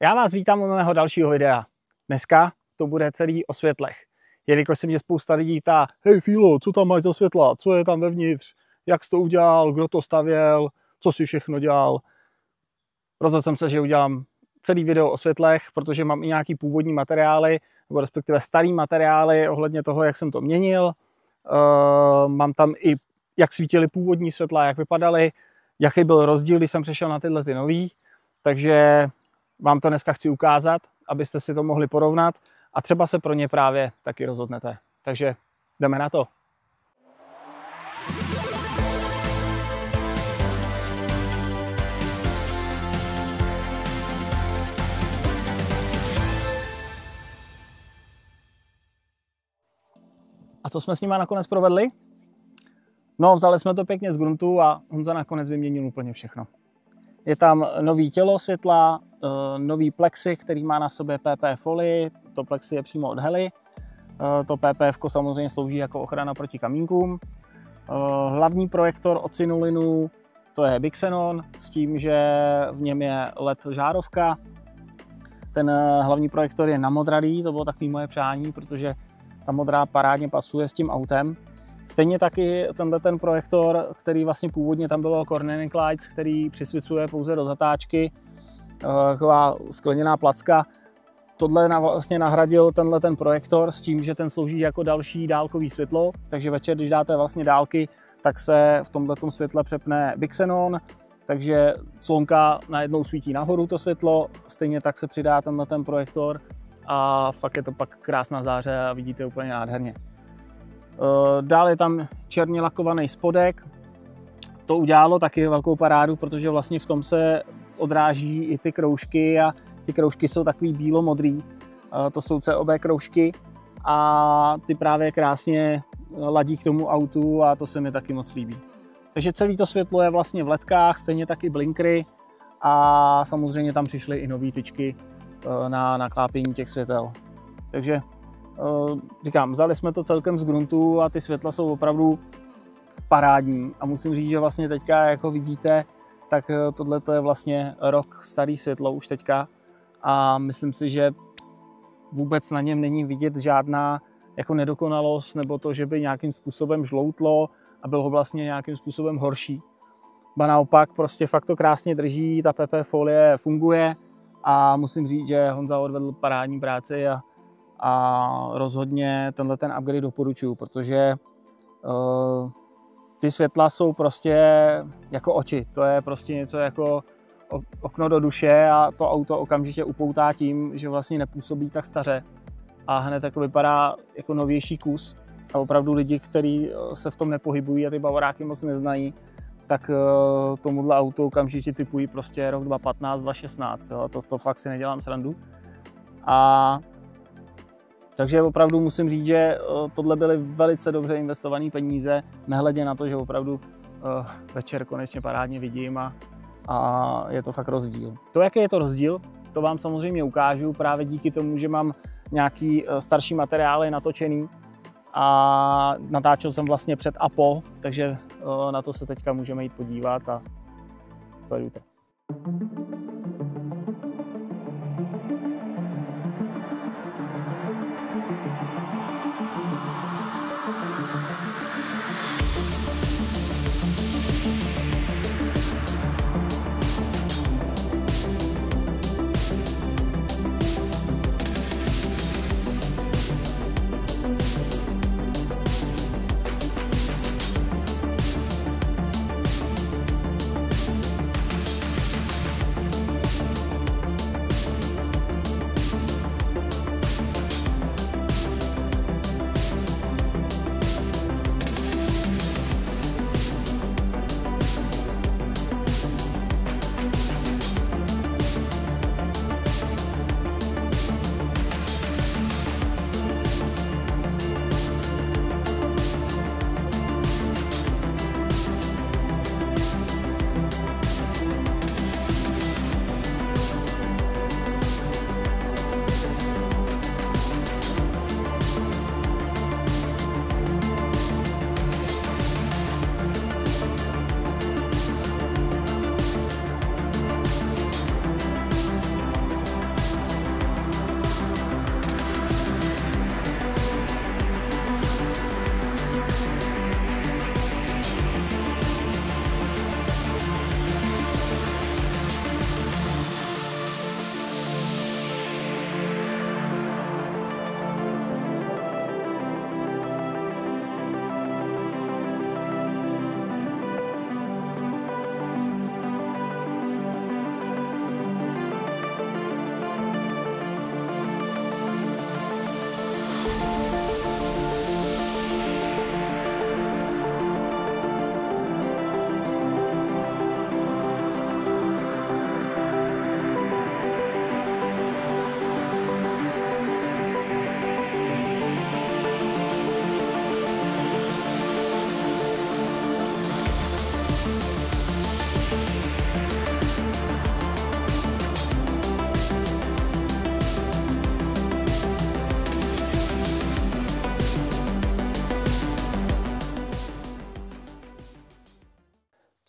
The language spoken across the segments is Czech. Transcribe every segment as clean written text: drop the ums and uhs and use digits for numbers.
Já vás vítám u mého dalšího videa. Dneska to bude celý o světlech. Jelikož se mě spousta lidí ptá, hej Filo, co tam máš za světla, co je tam vevnitř, jak jsi to udělal, kdo to stavěl, co jsi všechno dělal. Rozhodl jsem se, že udělám celý video o světlech, protože mám i nějaký původní materiály, nebo respektive starý materiály ohledně toho, jak jsem to měnil. Mám tam i, jak svítily původní světla, jak vypadaly, jaký byl rozdíl, když jsem přešel na tyhle ty nový. Takže vám to dneska chci ukázat, abyste si to mohli porovnat a třeba se pro ně právě taky rozhodnete. Takže jdeme na to. A co jsme s nima nakonec provedli? No, vzali jsme to pěkně z gruntu a Honza nakonec vyměnil úplně všechno. Je tam nový tělo světla, nový plexi, který má na sobě PP folii. To plexi je přímo od Heli. To PPF samozřejmě slouží jako ochrana proti kamínkům. Hlavní projektor od Cinulinu, to je Bixenon, s tím, že v něm je LED žárovka. Ten hlavní projektor je namodralý, to bylo takový moje přání, protože ta modrá parádně pasuje s tím autem. Stejně taky ten projektor, který vlastně původně tam bylo Corning Lights, který přisvěcuje pouze do zatáčky, taková skleněná placka. Tohle vlastně nahradil ten projektor s tím, že ten slouží jako další dálkový světlo, takže večer, když dáte vlastně dálky, tak se v tomhletom světle přepne Bixenon, takže slunka najednou svítí nahoru to světlo, stejně tak se přidá ten projektor a fakt je to pak krásná záře a vidíte úplně nádherně. Dále je tam černě lakovaný spodek. To udělalo taky velkou parádu, protože vlastně v tom se odráží i ty kroužky a ty kroužky jsou takový bílo-modrý. To jsou COB kroužky a ty právě krásně ladí k tomu autu a to se mi taky moc líbí. Takže celé to světlo je vlastně v ledkách, stejně taky blinkry a samozřejmě tam přišly i nové tyčky na naklápění těch světel. Takže říkám, vzali jsme to celkem z gruntu a ty světla jsou opravdu parádní a musím říct, že vlastně teďka, jako vidíte, tak tohle je vlastně rok starý světlo už teďka a myslím si, že vůbec na něm není vidět žádná jako nedokonalost nebo to, že by nějakým způsobem žloutlo a bylo vlastně nějakým způsobem horší. Ba naopak, prostě fakt to krásně drží, ta PP folie funguje a musím říct, že Honza odvedl parádní práci a rozhodně ten upgrade doporučuji, protože ty světla jsou prostě jako oči. To je prostě něco jako okno do duše a to auto okamžitě upoutá tím, že vlastně nepůsobí tak staře a hned jako vypadá jako novější kus. A opravdu lidi, kteří se v tom nepohybují a ty bavoráky moc neznají, tak tomuhle auto okamžitě typují prostě rok 2015, 2016. Jo. To fakt si nedělám srandu. Takže opravdu musím říct, že tohle byly velice dobře investované peníze, nehledě na to, že opravdu večer konečně parádně vidím a je to fakt rozdíl. To, jaký je to rozdíl, to vám samozřejmě ukážu právě díky tomu, že mám nějaký starší materiály natočený a natáčel jsem vlastně před a po, takže na to se teďka můžeme jít podívat a sledujte.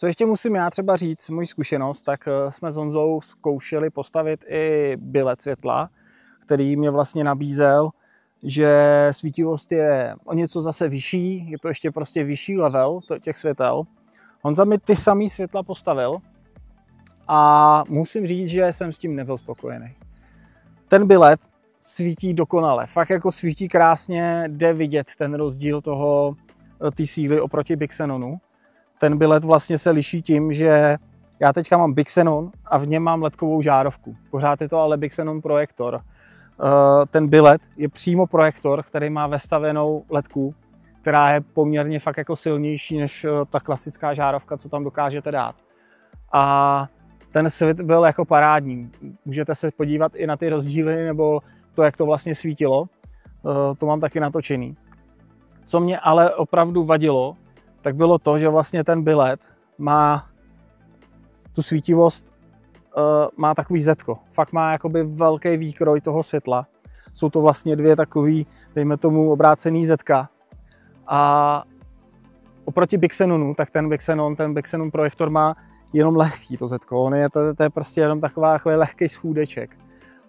Co ještě musím já třeba říct, moji zkušenost, tak jsme s Honzou zkoušeli postavit i bilet světla, který mě vlastně nabízel, že svítivost je o něco zase vyšší, je to ještě prostě vyšší level těch světel. Honza mi ty samý světla postavil a musím říct, že jsem s tím nebyl spokojený. Ten bilet svítí dokonale, fakt jako svítí krásně, jde vidět ten rozdíl té síly oproti Bixenonu. Ten bilet vlastně se liší tím, že já teďka mám Bixenon a v něm mám ledkovou žárovku. Pořád je to ale Bixenon projektor. Ten bilet je přímo projektor, který má vestavěnou ledku, která je poměrně fakt jako silnější než ta klasická žárovka, co tam dokážete dát. A ten svět byl jako parádní. Můžete se podívat i na ty rozdíly nebo to, jak to vlastně svítilo. To mám taky natočený. Co mě ale opravdu vadilo, tak bylo to, že vlastně ten bilet má tu svítivost, má takový zetko. Fakt má jakoby velký výkroj toho světla. Jsou to vlastně dvě takový, dejme tomu, obrácený zetka. A oproti Bixenonu, tak ten Bixenon projektor má jenom lehký to zetko. To je prostě jenom takový lehký schůdeček.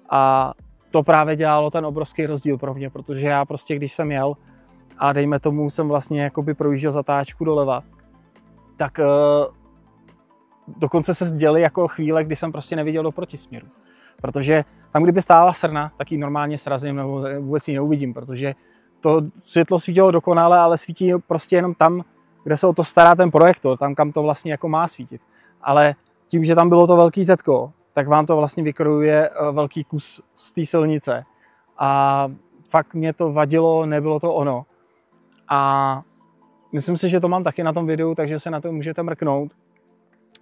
A to právě dělalo ten obrovský rozdíl pro mě, protože já prostě, když jsem jel a dejme tomu, jsem vlastně jakoby projížděl zatáčku doleva, tak dokonce se děly jako chvíle, kdy jsem prostě neviděl do protisměru. Protože tam, kdyby stála srna, tak ji normálně srazím nebo vůbec ji neuvidím, protože to světlo svítilo dokonale, ale svítí prostě jenom tam, kde se o to stará ten projektor, tam, kam to vlastně jako má svítit. Ale tím, že tam bylo to velký zetko, tak vám to vlastně vykrojuje velký kus z té silnice. A fakt mě to vadilo, nebylo to ono. A myslím si, že to mám taky na tom videu, takže se na to můžete mrknout,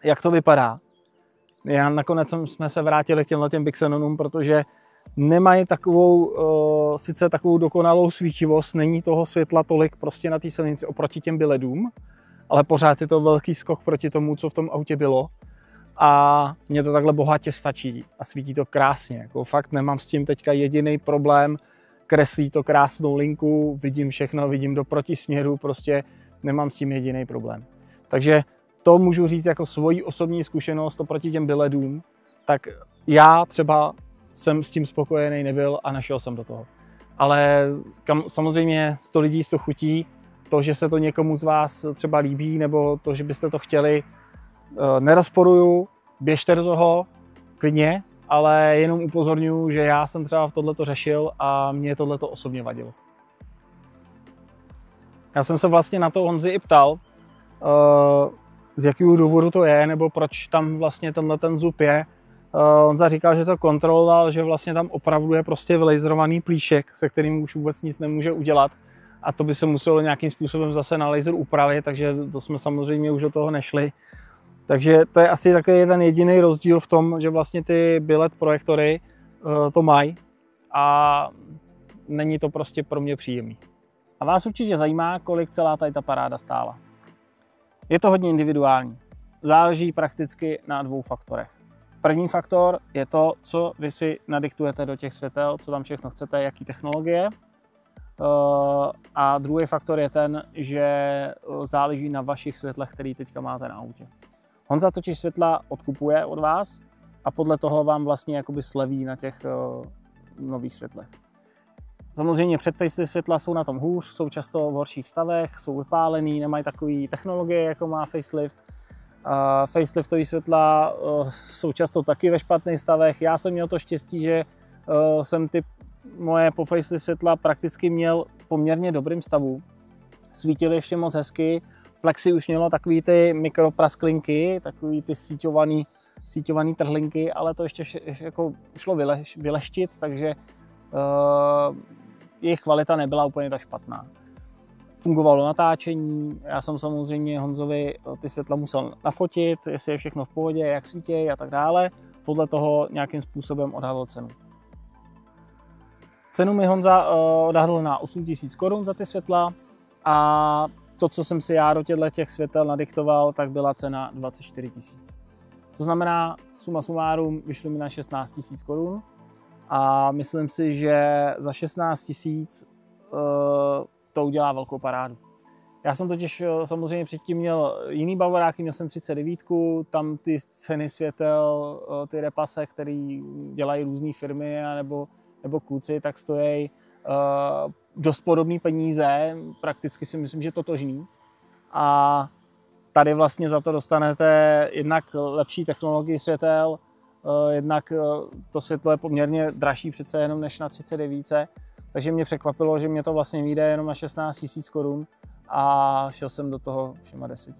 jak to vypadá. Já nakonec jsme se vrátili k těm Bixenonům, protože nemají sice takovou dokonalou svítivost, není toho světla tolik prostě na té silnici oproti těm biledům, ale pořád je to velký skok proti tomu, co v tom autě bylo. A mně to takhle bohatě stačí a svítí to krásně. Jako fakt nemám s tím teďka jediný problém, kreslí to krásnou linku, vidím všechno, vidím do protisměru, prostě nemám s tím jediný problém. Takže to můžu říct jako svoji osobní zkušenost oproti těm biledům, tak já třeba jsem s tím spokojený nebyl a našel jsem do toho. Ale samozřejmě 100 lidí 100 chutí, to, že se to někomu z vás třeba líbí, nebo to, že byste to chtěli, nerozporuju, běžte do toho klidně, ale jenom upozorňuji, že já jsem třeba v tohleto řešil a mě tohleto osobně vadilo. Já jsem se vlastně na to Honzi i ptal, z jakého důvodu to je, nebo proč tam vlastně ten zub je. Honza říkal, že to kontroloval, že vlastně tam opravdu je prostě vylejzrovaný plíšek, se kterým už vůbec nic nemůže udělat. A to by se muselo nějakým způsobem zase na laser upravit, takže to jsme samozřejmě už do toho nešli. Takže to je asi takový ten jediný rozdíl v tom, že vlastně ty bilet projektory to mají a není to prostě pro mě příjemný. A vás určitě zajímá, kolik celá tady ta paráda stála. Je to hodně individuální. Záleží prakticky na 2 faktorech. První faktor je to, co vy si nadiktujete do těch světel, co tam všechno chcete, jaký technologie. A druhý faktor je ten, že záleží na vašich světlech, který teďka máte na autě. Honza totiž světla odkupuje od vás a podle toho vám vlastně jakoby sleví na těch nových světlech. Samozřejmě předfacelift světla jsou na tom hůř, jsou často v horších stavech, jsou vypálený, nemají takové technologie, jako má facelift. Faceliftové světla jsou často taky ve špatných stavech. Já jsem měl to štěstí, že jsem ty moje po facelift světla prakticky měl poměrně dobrým stavu. Svítily ještě moc hezky. Plexi už mělo takový ty mikroprasklinky, takový ty síťovaný trhlinky, ale to ještě jako šlo vyleštit, takže jejich kvalita nebyla úplně tak špatná. Fungovalo natáčení, já jsem samozřejmě Honzovi ty světla musel nafotit, jestli je všechno v pohodě, jak svítí a tak dále. Podle toho nějakým způsobem odhadl cenu. Cenu mi Honza odhadl na 8 000 korun za ty světla a to, co jsem si já do těch světel nadiktoval, tak byla cena 24 000. To znamená, suma sumárum vyšlo mi na 16 000 korun a myslím si, že za 16 000 to udělá velkou parádu. Já jsem totiž samozřejmě předtím měl jiný bavoráky, měl jsem 39, tam ty ceny světel, ty repase, který dělají různé firmy nebo kluci, tak stojí dost podobné peníze, prakticky si myslím, že totožný. A tady vlastně za to dostanete jednak lepší technologii světel, jednak to světlo je poměrně dražší přece jenom než na 39, takže mě překvapilo, že mě to vlastně vyjde jenom na 16 000 korun a šel jsem do toho všema 10.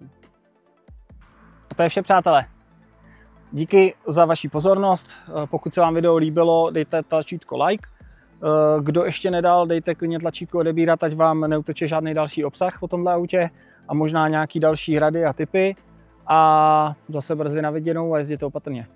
A to je vše, přátelé. Díky za vaši pozornost. Pokud se vám video líbilo, dejte tlačítko like. Kdo ještě nedal, dejte klidně tlačítko odebírat, ať vám neuteče žádný další obsah o tomhle autě a možná nějaký další rady a tipy. A zase brzy na viděnou a jezděte opatrně.